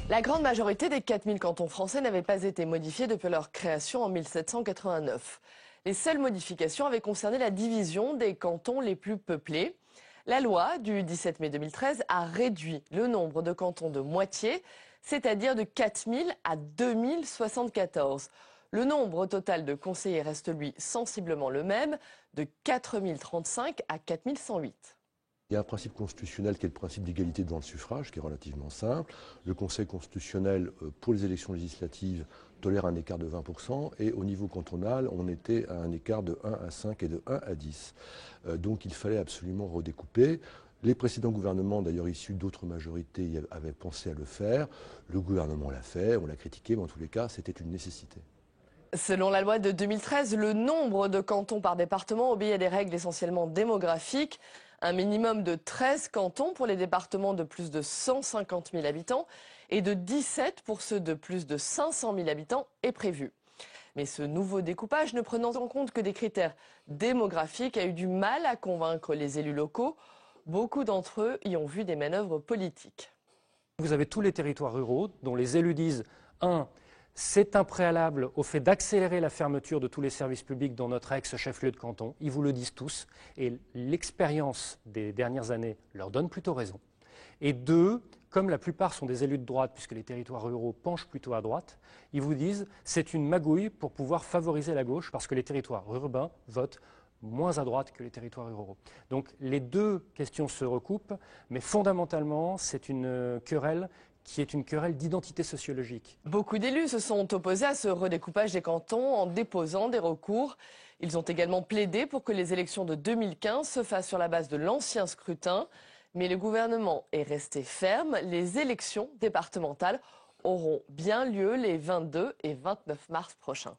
La grande majorité des 4000 cantons français n'avaient pas été modifiés depuis leur création en 1789. Les seules modifications avaient concerné la division des cantons les plus peuplés. La loi du 17 mai 2013 a réduit le nombre de cantons de moitié, c'est-à-dire de 4000 à 2074. Le nombre total de conseillers reste lui sensiblement le même, de 4035 à 4108. Il y a un principe constitutionnel qui est le principe d'égalité devant le suffrage, qui est relativement simple. Le Conseil constitutionnel, pour les élections législatives, tolère un écart de 20%, et au niveau cantonal, on était à un écart de 1 à 5 et de 1 à 10. Donc il fallait absolument redécouper. Les précédents gouvernements, d'ailleurs issus d'autres majorités, avaient pensé à le faire. Le gouvernement l'a fait, on l'a critiqué, mais en tous les cas, c'était une nécessité. Selon la loi de 2013, le nombre de cantons par département obéit à des règles essentiellement démographiques. Un minimum de 13 cantons pour les départements de plus de 150 000 habitants et de 17 pour ceux de plus de 500 000 habitants est prévu. Mais ce nouveau découpage, ne prenant en compte que des critères démographiques, a eu du mal à convaincre les élus locaux. Beaucoup d'entre eux y ont vu des manœuvres politiques. Vous avez tous les territoires ruraux dont les élus disent 1. C'est un préalable au fait d'accélérer la fermeture de tous les services publics dans notre ex-chef-lieu de canton. Ils vous le disent tous. Et l'expérience des dernières années leur donne plutôt raison. Et 2, comme la plupart sont des élus de droite, puisque les territoires ruraux penchent plutôt à droite, ils vous disent c'est une magouille pour pouvoir favoriser la gauche, parce que les territoires urbains votent moins à droite que les territoires ruraux. Donc les deux questions se recoupent, mais fondamentalement, c'est une querelle qui est une querelle d'identité sociologique. Beaucoup d'élus se sont opposés à ce redécoupage des cantons en déposant des recours. Ils ont également plaidé pour que les élections de 2015 se fassent sur la base de l'ancien scrutin. Mais le gouvernement est resté ferme. Les élections départementales auront bien lieu les 22 et 29 mars prochains.